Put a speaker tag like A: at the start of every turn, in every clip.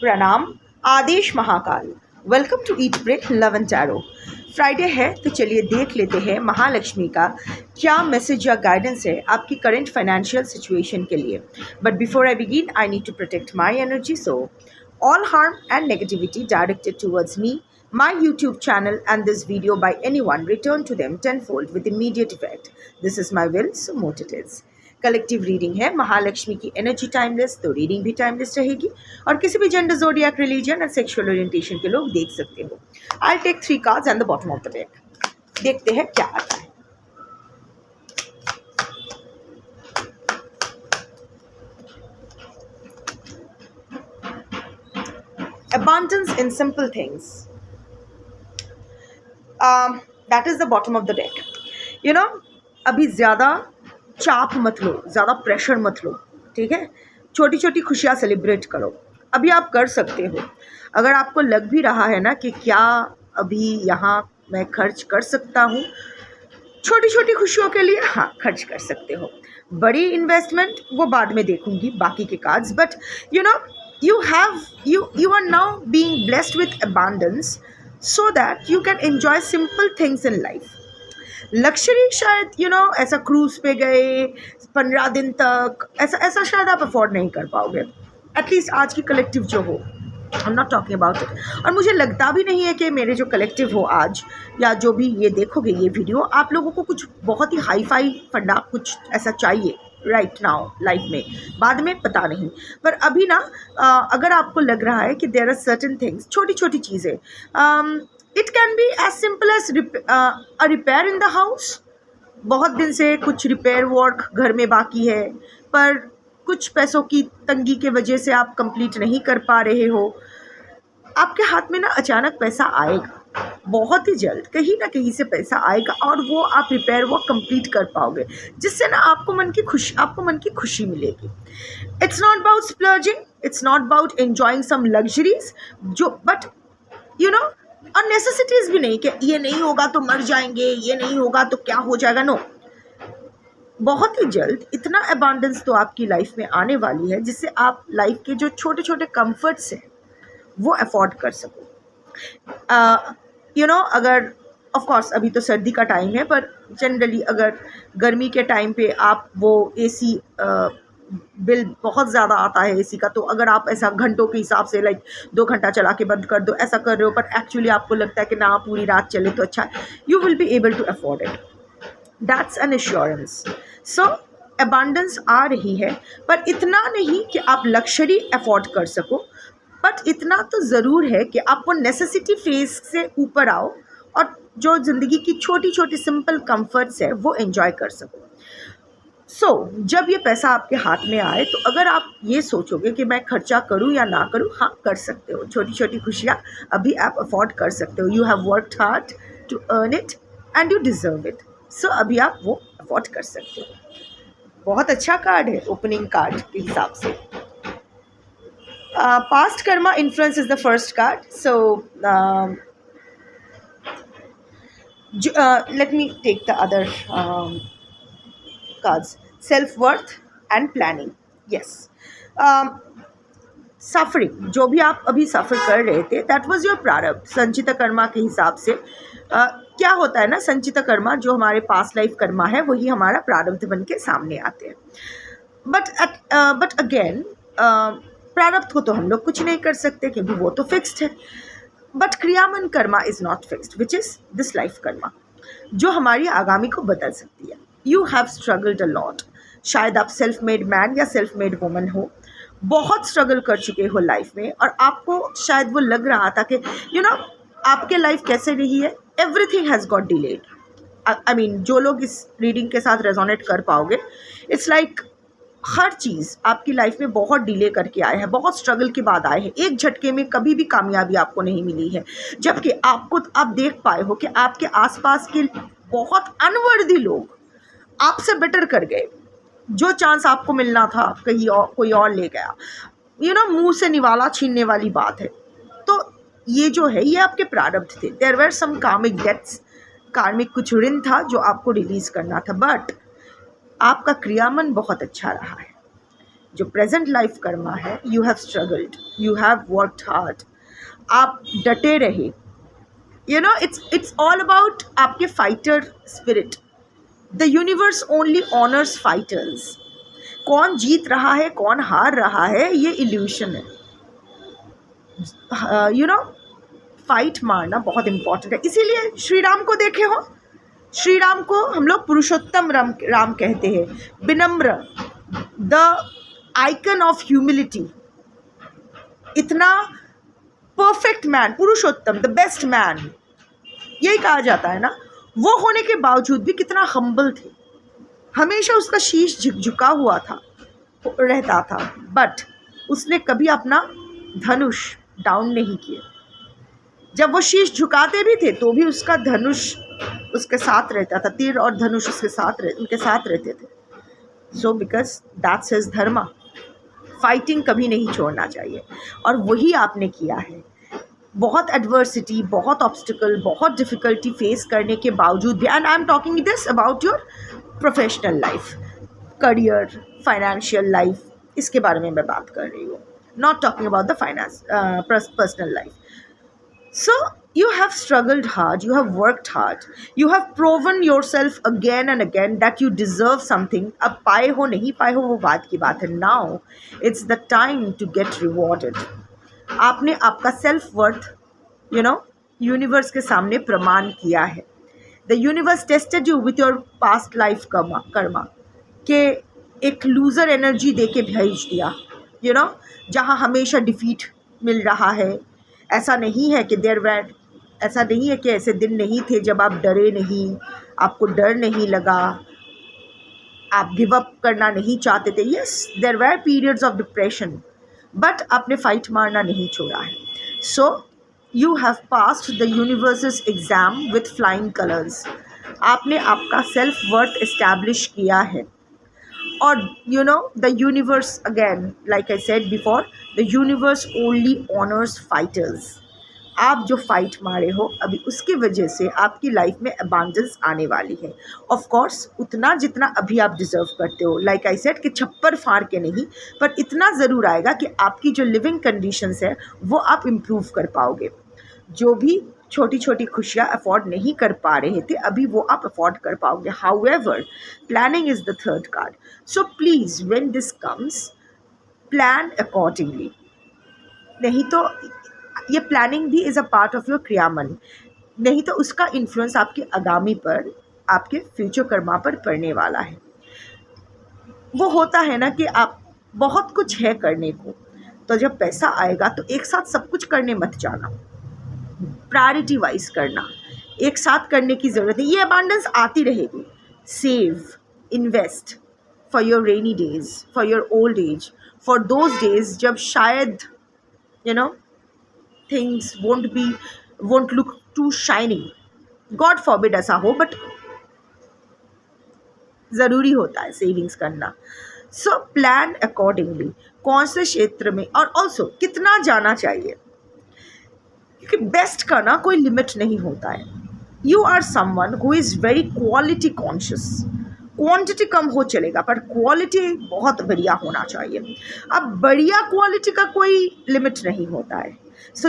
A: प्रणाम। आदेश Mahakal. Welcome to eat pray love and tarot. Friday है तो चलिए देख लेते हैं महालक्ष्मी का क्या मैसेज या गाइडेंस है आपकी करंट फाइनेंशियल सिचुएशन के लिए। But before I begin I need to protect my energy, so all harm and negativity directed towards me, my YouTube channel and this video by anyone return to them tenfold with immediate effect. This is my will, so mote it is. Collective reading है, महालक्ष्मी की energy timeless, तो reading भी timeless रहेगी और किसी भी gender, zodiac, religion and sexual orientation के लोग देख सकते हो। I take 3 cards and the bottom of the deck. देखते हैं क्या आता है। Abundance in simple things. That is the bottom of the deck. You know, अभी ज़्यादा चाप मत लो, ज़्यादा प्रेशर मत लो, ठीक है। छोटी छोटी खुशियाँ सेलिब्रेट करो, अभी आप कर सकते हो। अगर आपको लग भी रहा है ना कि क्या अभी यहाँ मैं खर्च कर सकता हूँ, छोटी छोटी खुशियों के लिए हाँ खर्च कर सकते हो। बड़ी इन्वेस्टमेंट वो बाद में देखूंगी बाकी के cards, but you know you are now being blessed with abundance so that you can enjoy simple things in life. Luxury शायद ऐसा क्रूज पे गए 15 दिन तक, ऐसा शायद आप अफोर्ड नहीं कर पाओगे, एटलीस्ट आज की कलेक्टिव जो हो। I am not talking about it. और मुझे लगता भी नहीं है कि मेरे जो कलेक्टिव हो आज या जो भी ये देखोगे ये वीडियो, आप लोगों को कुछ बहुत ही हाई फाई फंडा कुछ ऐसा चाहिए राइट नाउ लाइफ में, बाद में पता नहीं। पर अभी ना अगर आपको लग रहा है कि देयर आर सर्टेन थिंग्स, छोटी छोटी चीज़ें, it can be as simple as a repair in the house. बहुत दिन से कुछ रिपेयर वर्क घर में बाकी है, पर कुछ पैसों की तंगी के वजह से आप कंप्लीट नहीं कर पा रहे हो। आपके हाथ में ना अचानक पैसा आएगा, बहुत ही जल्द कहीं ना कहीं से पैसा आएगा और वो आप रिपेयर वर्क कंप्लीट कर पाओगे, जिससे ना आपको मन की खुशी मिलेगी। It's not about splurging, it's not about enjoying some luxuries, जो बट और नेसेसिटीज भी नहीं कि ये नहीं होगा तो मर जाएंगे, ये नहीं होगा तो क्या हो जाएगा। नो, बहुत ही जल्द इतना अबांडेंस तो आपकी लाइफ में आने वाली है जिससे आप लाइफ के जो छोटे छोटे कंफर्ट्स हैं वो अफोर्ड कर सको। अगर ऑफ कोर्स अभी तो सर्दी का टाइम है, पर जनरली अगर गर्मी के टाइम पे आप वो एसी बिल बहुत ज़्यादा आता है एसी का, तो अगर आप ऐसा घंटों के हिसाब से लाइक 2 घंटा चला के बंद कर दो, ऐसा कर रहे हो, पर एक्चुअली आपको लगता है कि ना पूरी रात चले तो अच्छा, you will be able to afford it. That's an assurance. So abundance आ रही है, पर इतना नहीं कि आप लग्जरी अफोर्ड कर सको, बट इतना तो ज़रूर है कि आपको नेसेसिटी फेज से ऊपर आओ और जो ज़िंदगी की छोटी छोटी सिंपल कंफर्ट्स है वो एंजॉय कर सको। सो जब ये पैसा आपके हाथ में आए तो अगर आप ये सोचोगे कि मैं खर्चा करूं या ना करूं, हाँ कर सकते हो। छोटी छोटी खुशियाँ अभी आप अफोर्ड कर सकते हो। You have worked hard to earn it and you deserve it. So अभी आप वो अफोर्ड कर सकते हो। बहुत अच्छा कार्ड है ओपनिंग कार्ड के हिसाब से। Past karma influence is the first card, so let me take the other cards. Self-worth and planning. Yes. Suffering, जो भी आप अभी सफ़र कर रहे थे, that was your प्रारब्ध। संचित कर्मा के हिसाब से क्या होता है ना, संचित कर्मा जो हमारे पास्ट लाइफ कर्मा है वही हमारा प्रारब्ध बन के सामने आते हैं। बट अगेन प्रारब्ध को तो हम लोग कुछ नहीं कर सकते क्योंकि वो तो फिक्स्ड है। But kriyaman karma is not fixed, which is this life karma, जो हमारी आगामी को बदल सकती है। You have struggled a lot. शायद आप सेल्फ मेड मैन या सेल्फ मेड वुमन हो, बहुत स्ट्रगल कर चुके हो लाइफ में, और आपको शायद वो लग रहा था कि आपके लाइफ कैसे रही है, everything has got delayed. I mean जो लोग इस रीडिंग के साथ रेजोनेट कर पाओगे, इट्स लाइक हर चीज़ आपकी लाइफ में बहुत डिले करके आए हैं, बहुत स्ट्रगल के बाद आए हैं। एक झटके में कभी भी कामयाबी आपको नहीं मिली है, जबकि आप देख पाए हो कि आपके आसपास के बहुत अनवर्दी लोग आपसे बेटर कर गए। जो चांस आपको मिलना था कहीं और कोई और ले गया। मुंह से निवाला छीनने वाली बात है। तो ये जो है ये आपके प्रारब्ध थे। देयर वर सम कार्मिक डेट्स, कार्मिक कुछ ऋण था जो आपको रिलीज़ करना था, बट आपका क्रियामन बहुत अच्छा रहा है। जो प्रेजेंट लाइफ कर्मा है, you have struggled, you have worked hard, आप डटे रहे। You know, it's all about आपके fighter spirit. The universe only honours fighters. कौन जीत रहा है कौन हार रहा है ये इल्यूशन है। यू नो, फाइट मारना बहुत इंपॉर्टेंट है। इसीलिए श्री राम को देखे हो, श्री राम को हम लोग पुरुषोत्तम राम कहते हैं, विनम्र, द आइकन ऑफ ह्यूमिलिटी, इतना perfect man, Purushottam, the best man, यही कहा जाता है ना। वो होने के बावजूद भी कितना हम्बल थे, हमेशा उसका शीश झुका हुआ था रहता था, बट उसने कभी अपना धनुष डाउन नहीं किया। जब वो शीश झुकाते भी थे तो भी उसका धनुष उसके साथ रहता था, तीर और धनुष उनके साथ रहते थे। सो बिकॉज दैट्स हिज धर्म। फाइटिंग कभी नहीं छोड़ना चाहिए, और वही आपने किया है। बहुत एडवर्सिटी, बहुत ऑब्स्टिकल, बहुत डिफ़िकल्टी फेस करने के बावजूद भी, and I am talking this about your professional life, career, financial life, इसके बारे में मैं बात कर रही हूँ, not talking about the finance personal life. So you have struggled hard, you have worked hard, you have proven yourself again and again that you deserve something. अब पाए हो नहीं पाए हो वो बात की बात है। Now it's the time to get rewarded. आपने आपका सेल्फ वर्थ यूनिवर्स के सामने प्रमाण किया है। The universe tested you with your past life Karma के एक लूज़र एनर्जी दे के भेज दिया, जहाँ हमेशा डिफीट मिल रहा है। ऐसा नहीं है कि ऐसा नहीं है कि ऐसे दिन नहीं थे जब आप डरे नहीं, आपको डर नहीं लगा, आप गिव अप करना नहीं चाहते थे। Yes, there were periods of depression, but आपने फाइट मारना नहीं छोड़ा है। So you have passed the universes exam with flying colours. आपने आपका सेल्फ वर्थ इस्टेब्लिश किया है, और the universe, again like I said before, the universe only honours fighters. आप जो फाइट मारे हो अभी, उसकी वजह से आपकी लाइफ में अबांडेंस आने वाली है। ऑफ कोर्स उतना जितना अभी आप डिज़र्व करते हो, लाइक आई सेड कि छप्पर फाड़ के नहीं, पर इतना ज़रूर आएगा कि आपकी जो लिविंग कंडीशंस है वो आप इम्प्रूव कर पाओगे। जो भी छोटी छोटी खुशियाँ अफोर्ड नहीं कर पा रहे थे अभी, वो आप अफोर्ड कर पाओगे। However, planning is the third card. So please when this comes, plan accordingly. नहीं तो ये प्लानिंग भी is a part of your kriyaman, नहीं तो उसका इन्फ्लुएंस आपके आगामी पर, आपके फ्यूचर कर्मा पर पड़ने वाला है। वो होता है ना कि आप बहुत कुछ है करने को, तो जब पैसा आएगा तो एक साथ सब कुछ करने मत जाना, प्रायोरिटी वाइज करना, एक साथ करने की ज़रूरत है। ये अबांडेंस आती रहेगी। Save, invest for your rainy days, for your old age, for those days जब शायद things won't look to shining. God forbid ऐसा हो, बट ज़रूरी होता है सेविंग्स करना। सो प्लान अकॉर्डिंगली, कौन से क्षेत्र में, और ऑल्सो कितना जाना चाहिए, क्योंकि बेस्ट का ना कोई लिमिट नहीं होता है। You are someone who is very quality conscious. Quantity कम हो चलेगा, पर क्वालिटी बहुत बढ़िया होना चाहिए। अब बढ़िया क्वालिटी का कोई लिमिट नहीं होता है। सो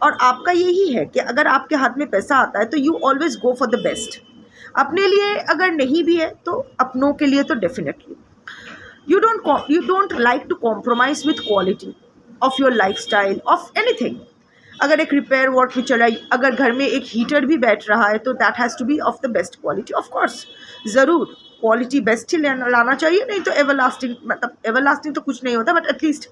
A: और आपका यही है कि अगर आपके हाथ में पैसा आता है तो you always go for the best. अपने लिए अगर नहीं भी है तो अपनों के लिए तो definitely. You don't like to compromise with quality of your lifestyle, of anything. अगर एक रिपेयर वर्क भी चला, अगर घर में एक हीटर भी बैठ रहा है तो that has to be of the best quality. Of course ज़रूर क्वालिटी बेस्ट ही लाना चाहिए, नहीं तो एवरलास्टिंग, मतलब एवरलास्टिंग तो कुछ नहीं होता, but at least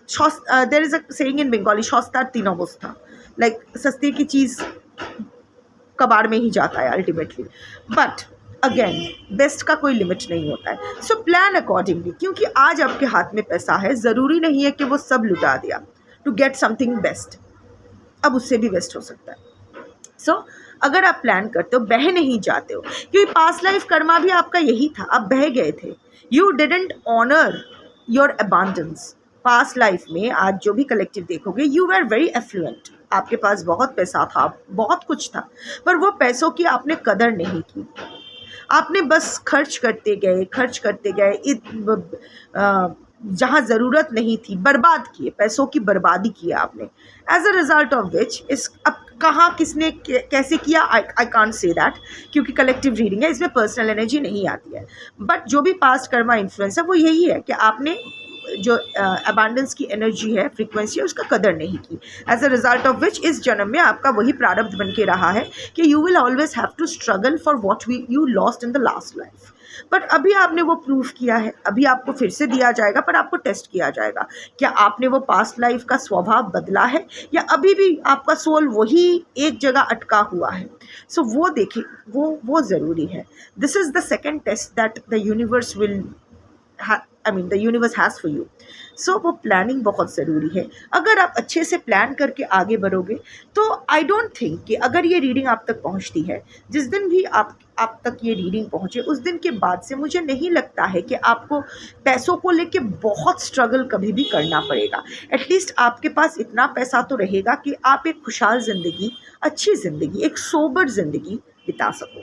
A: there is a saying in Bengali, सस्तार तीन अवस्था, लाइक सस्ते की चीज़ कबाड़ में ही जाता है अल्टीमेटली। बट अगेन बेस्ट का कोई लिमिट नहीं होता है। सो प्लान अकॉर्डिंगली, क्योंकि आज आपके हाथ में पैसा है, ज़रूरी नहीं है कि वो सब लुटा दिया टू गेट समथिंग बेस्ट। अब उससे भी बेस्ट हो सकता है। सो अगर आप प्लान करते हो, बह नहीं जाते हो, क्योंकि पास्ट लाइफ कर्मा भी आपका यही था, आप बह गए थे। You didn't honour your abundance. Past life में आज जो भी कलेक्टिव देखोगे, यू वर वेरी एफ्लुएंट, आपके पास बहुत पैसा था, बहुत कुछ था, पर वो पैसों की आपने कदर नहीं की। आपने बस खर्च करते गए, जहाँ ज़रूरत नहीं थी बर्बाद किए, पैसों की बर्बादी की आपने, as a result of which इस अब कहाँ किसने कैसे किया, आई कांट से दैट, क्योंकि कलेक्टिव रीडिंग है, इसमें पर्सनल एनर्जी नहीं आती है। बट जो भी पास्ट कर्मा इन्फ्लुएंस है वो यही है कि आपने जो अबांडेंस की एनर्जी है, फ्रीक्वेंसी है, उसका कदर नहीं की, as a result of which इस जन्म में आपका वही प्रारब्ध बन के रहा है कि you will always have to struggle for what you lost in the last life. But अभी आपने वो प्रूव किया है, अभी आपको फिर से दिया जाएगा, पर आपको टेस्ट किया जाएगा क्या आपने वो पास्ट लाइफ का स्वभाव बदला है या अभी भी आपका सोल वही एक जगह अटका हुआ है। सो वो देखिए, वो ज़रूरी है। This is the second test that the universe will the universe has for you. So वो प्लानिंग बहुत ज़रूरी है। अगर आप अच्छे से प्लान करके आगे बढ़ोगे तो आई डोंट थिंक कि अगर ये रीडिंग आप तक पहुंचती है, जिस दिन भी आप तक ये रीडिंग पहुंचे, उस दिन के बाद से मुझे नहीं लगता है कि आपको पैसों को लेके बहुत स्ट्रगल कभी भी करना पड़ेगा। एटलीस्ट आपके पास इतना पैसा तो रहेगा कि आप एक खुशहाल ज़िंदगी, अच्छी ज़िंदगी, एक सोबर ज़िंदगी बिता सको।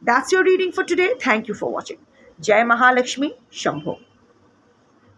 A: That's your reading for today. Thank you for watching. जय महालक्ष्मी। शंभो।